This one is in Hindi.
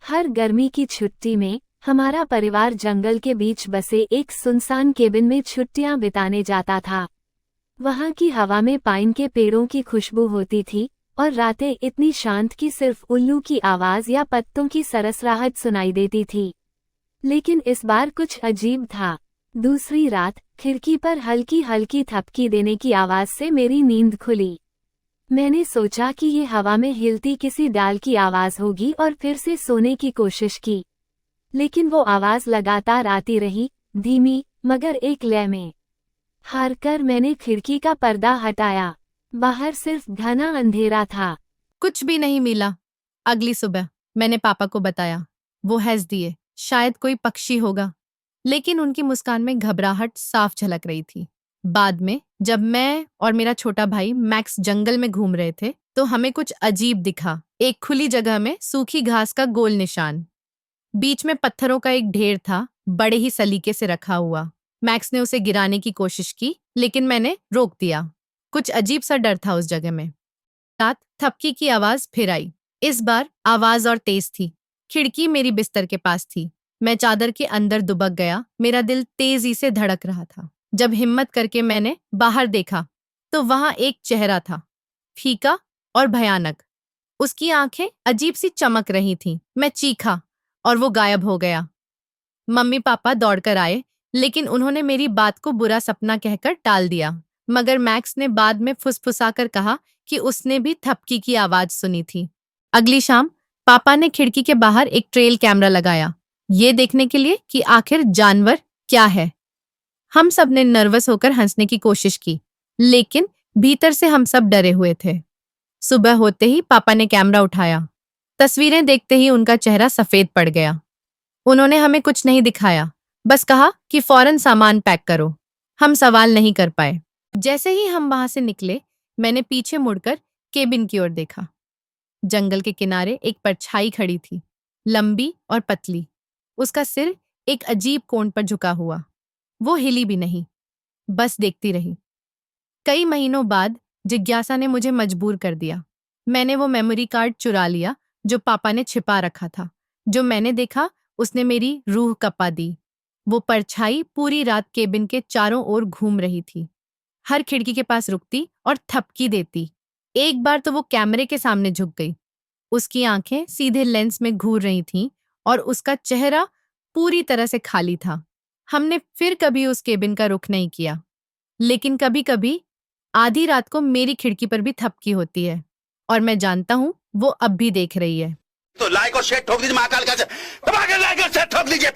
हर गर्मी की छुट्टी में हमारा परिवार जंगल के बीच बसे एक सुनसान केबिन में छुट्टियां बिताने जाता था। वहां की हवा में पाइन के पेड़ों की खुशबू होती थी और रातें इतनी शांत कि सिर्फ उल्लू की आवाज या पत्तों की सरसराहट सुनाई देती थी। लेकिन इस बार कुछ अजीब था। दूसरी रात खिड़की पर हल्की हल्की थपकी देने की आवाज से मेरी नींद खुली। मैंने सोचा कि ये हवा में हिलती किसी डाल की आवाज होगी और फिर से सोने की कोशिश की। लेकिन वो आवाज लगातार आती रही, धीमी मगर एक लय में। हारकर मैंने खिड़की का पर्दा हटाया। बाहर सिर्फ घना अंधेरा था। कुछ भी नहीं मिला। अगली सुबह मैंने पापा को बताया। वो हंस दिए। शायद कोई पक्षी होगा, लेकिन उनकी मुस्कान में घबराहट साफ झलक रही थी। बाद में जब मैं और मेरा छोटा भाई मैक्स जंगल में घूम रहे थे तो हमें कुछ अजीब दिखा। एक खुली जगह में सूखी घास का गोल निशान, बीच में पत्थरों का एक ढेर था, बड़े ही सलीके से रखा हुआ। मैक्स ने उसे गिराने की कोशिश की, लेकिन मैंने रोक दिया। कुछ अजीब सा डर था उस जगह में। रात थपकी की आवाज फिर आई। इस बार आवाज और तेज थी। खिड़की मेरी बिस्तर के पास थी। मैं चादर के अंदर दुबक गया। मेरा दिल तेजी से धड़क रहा था। जब हिम्मत करके मैंने बाहर देखा तो वहां एक चेहरा था, फीका और भयानक। उसकी आंखें अजीब सी चमक रही थीं। मैं चीखा और वो गायब हो गया। मम्मी पापा दौड़कर आए, लेकिन उन्होंने मेरी बात को बुरा सपना कहकर टाल दिया। मगर मैक्स ने बाद में फुसफुसाकर कहा कि उसने भी थपकी की आवाज सुनी थी। अगली शाम पापा ने खिड़की के बाहर एक ट्रेल कैमरा लगाया, ये देखने के लिए कि आखिर जानवर क्या है। हम सब ने नर्वस होकर हंसने की कोशिश की, लेकिन भीतर से हम सब डरे हुए थे। सुबह होते ही पापा ने कैमरा उठाया। तस्वीरें देखते ही उनका चेहरा सफेद पड़ गया। उन्होंने हमें कुछ नहीं दिखाया, बस कहा कि फौरन सामान पैक करो। हम सवाल नहीं कर पाए। जैसे ही हम वहां से निकले, मैंने पीछे मुड़कर केबिन की ओर देखा। जंगल के किनारे एक परछाई खड़ी थी, लंबी और पतली। उसका सिर एक अजीब कोण पर झुका हुआ। वो हिली भी नहीं, बस देखती रही। कई महीनों बाद जिज्ञासा ने मुझे मजबूर कर दिया। मैंने वो मेमोरी कार्ड चुरा लिया जो पापा ने छिपा रखा था। जो मैंने देखा उसने मेरी रूह कपा दी। वो परछाई पूरी रात केबिन के चारों ओर घूम रही थी, हर खिड़की के पास रुकती और थपकी देती। एक बार तो वो कैमरे के सामने झुक गई। उसकी आंखें सीधे लेंस में घूर रही थीं और उसका चेहरा पूरी तरह से खाली था। हमने फिर कभी उस केबिन का रुख नहीं किया, लेकिन कभी कभी आधी रात को मेरी खिड़की पर भी थपकी होती है और मैं जानता हूँ वो अब भी देख रही है। तो लाइक और शेयर ठोक दीजिए, महाकाल का दबा के लाइक और शेयर ठोक दीजिए।